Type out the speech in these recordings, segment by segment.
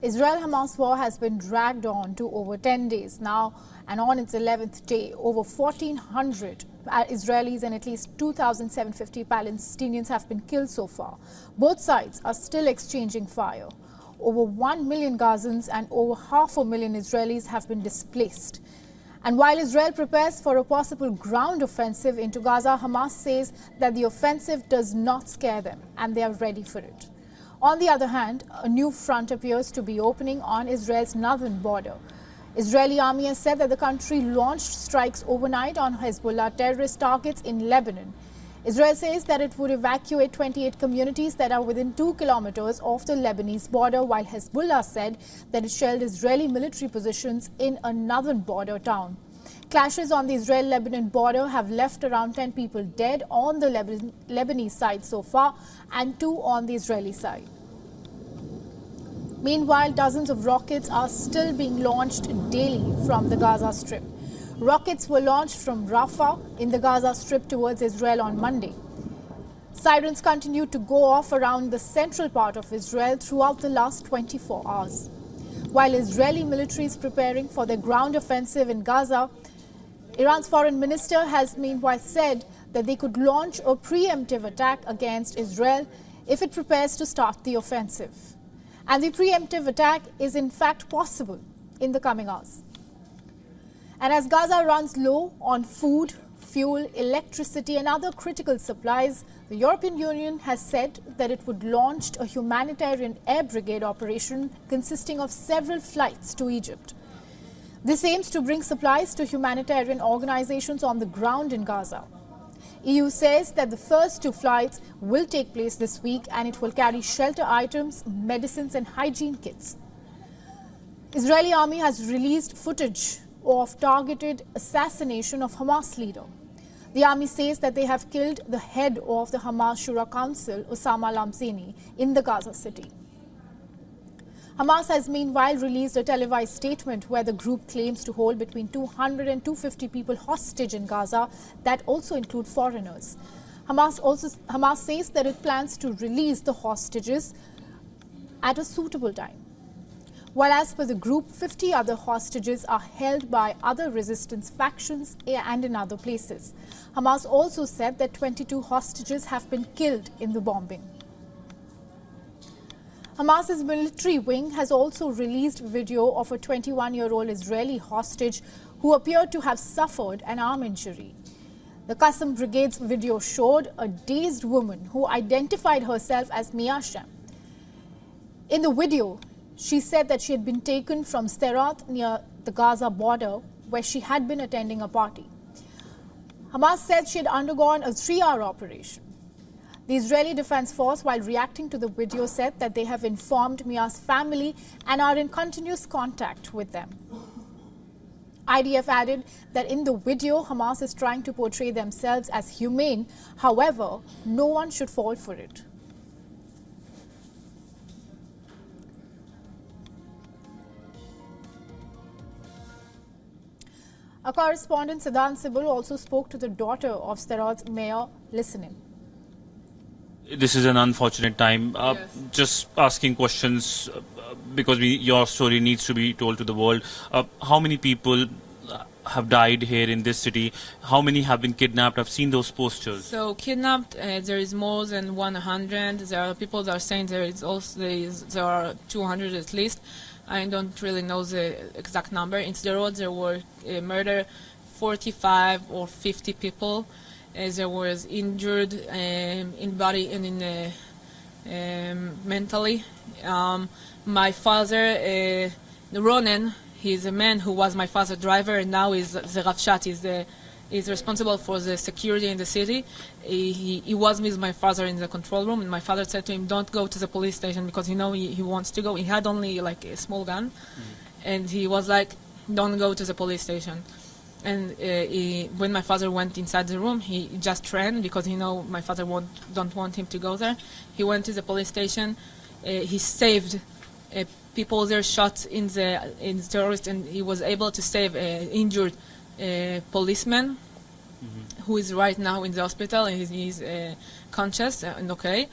Israel-Hamas war has been dragged on to over 10 days now, and on its 11th day, over 1,400 Israelis and at least 2,750 Palestinians have been killed so far. Both sides are still exchanging fire. Over 1 million Gazans and over 500,000 Israelis have been displaced. And while Israel prepares for a possible ground offensive into Gaza, Hamas says that the offensive does not scare them and they are ready for it. On the other hand, a new front appears to be opening on Israel's northern border. Israeli army has said that the country launched strikes overnight on Hezbollah terrorist targets in Lebanon. Israel says that it would evacuate 28 communities that are within 2 kilometers of the Lebanese border, while Hezbollah said that it shelled Israeli military positions in a northern border town. Clashes on the Israel-Lebanon border have left around 10 people dead on the Lebanese side so far and 2 on the Israeli side. Meanwhile, dozens of rockets are still being launched daily from the Gaza Strip. Rockets were launched from Rafah in the Gaza Strip towards Israel on Monday. Sirens continued to go off around the central part of Israel throughout the last 24 hours. While Israeli military is preparing for their ground offensive in Gaza, Iran's foreign minister has meanwhile said that they could launch a preemptive attack against Israel if it prepares to start the offensive. And the preemptive attack is in fact possible in the coming hours. And as Gaza runs low on food, fuel, electricity and other critical supplies, the European Union has said that it would launch a humanitarian air brigade operation consisting of several flights to Egypt. This aims to bring supplies to humanitarian organizations on the ground in Gaza. EU says that the first 2 flights will take place this week and it will carry shelter items, medicines and hygiene kits. Israeli army has released footage of targeted assassination of Hamas leader. The army says that they have killed the head of the Hamas Shura Council, Osama Lamzeni, in the Gaza city. Hamas has meanwhile released a televised statement where the group claims to hold between 200 and 250 people hostage in Gaza that also include foreigners. Hamas says that it plans to release the hostages at a suitable time. While as per the group, 50 other hostages are held by other resistance factions and in other places. Hamas also said that 22 hostages have been killed in the bombing. Hamas's military wing has also released video of a 21-year-old Israeli hostage who appeared to have suffered an arm injury. The Qassam Brigade's video showed a dazed woman who identified herself as Miashem. In the video, she said that she had been taken from Sderot near the Gaza border where she had been attending a party. Hamas said she had undergone a 3-hour operation. The Israeli Defense Force, while reacting to the video, said that they have informed Mia's family and are in continuous contact with them. IDF added that in the video, Hamas is trying to portray themselves as humane. However, no one should fall for it. Our correspondent Siddhan Sibul also spoke to the daughter of Sderot's mayor. Listen in. This is an unfortunate time. Yes. Just asking questions because your story needs to be told to the world. How many people have died here in this city? How many have been kidnapped? I've seen those posters. So kidnapped, there is more than 100. There are people that are saying there are 200 at least. I don't really know the exact number. In Sderot there were murder 45 or 50 people. There was injured in body and in mentally. My father, Ronen, he's a man who was my father's driver and now is the Rafshat, is responsible for the security in the city. He was with my father in the control room and my father said to him, don't go to the police station because he wants to go. He had only like a small gun and he was like, don't go to the police station. And when my father went inside the room, he just ran because my father don't want him to go there. He went to the police station. He saved people there shot in the terrorists, and he was able to save an injured policeman who is right now in the hospital and he's conscious and okay.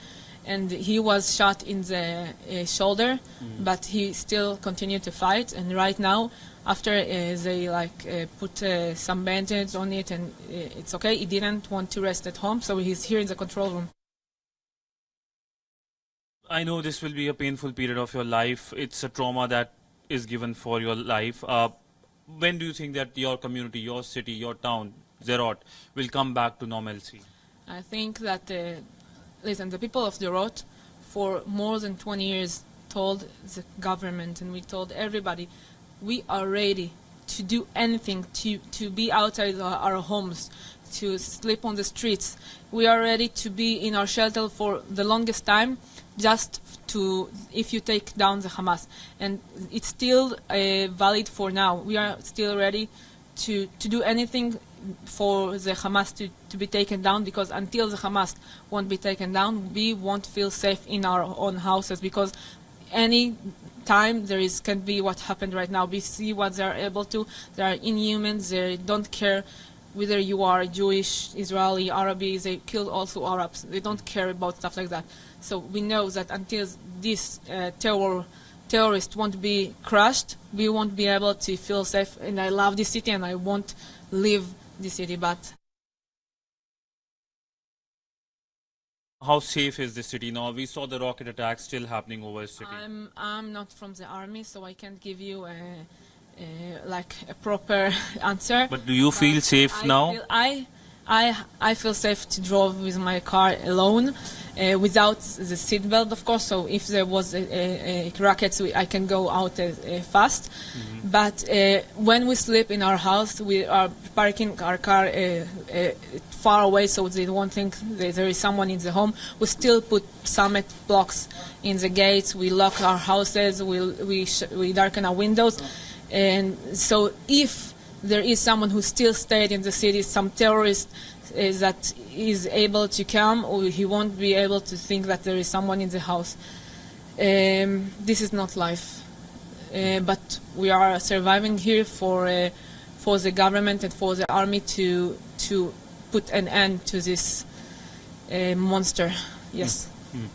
and he was shot in the shoulder, but he still continued to fight. And right now, after they put some bandages on it, and it's okay, he didn't want to rest at home, so he's here in the control room. I know this will be a painful period of your life. It's a trauma that is given for your life. When do you think that your community, your city, your town, Sderot, will come back to normalcy? I think that, listen, the people of Sderot for more than 20 years told the government, and we told everybody, we are ready to do anything, to be outside our homes, to sleep on the streets. We are ready to be in our shelter for the longest time, just to, if you take down the Hamas. And it's still valid for now. We are still ready to do anything for the Hamas to be taken down, because until the Hamas won't be taken down, we won't feel safe in our own houses, because any time can be what happened right now. We see what they're able to. They are inhuman. They don't care whether you are Jewish, Israeli, Arabi. They kill also Arabs. They don't care about stuff like that. So we know that until this terrorist won't be crushed, we won't be able to feel safe. And I love this city, and I won't leave the city. But how safe is the city now? We saw the rocket attacks still happening over the city. I'm not from the army, so I can't give you a proper answer. But do you feel safe now? I feel safe to drive with my car alone, without the seatbelt, of course. So if there was a rocket, I can go out fast. Mm-hmm. But when we sleep in our house, we are parking our car far away, so they won't think that there is someone in the home. We still put cement blocks in the gates. We lock our houses. We darken our windows. And so if there is someone who still stayed in the city, some terrorist that is able to come, or he won't be able to think that there is someone in the house. This is not life. But we are surviving here for the government and for the army to put an end to this monster. Yes. Mm.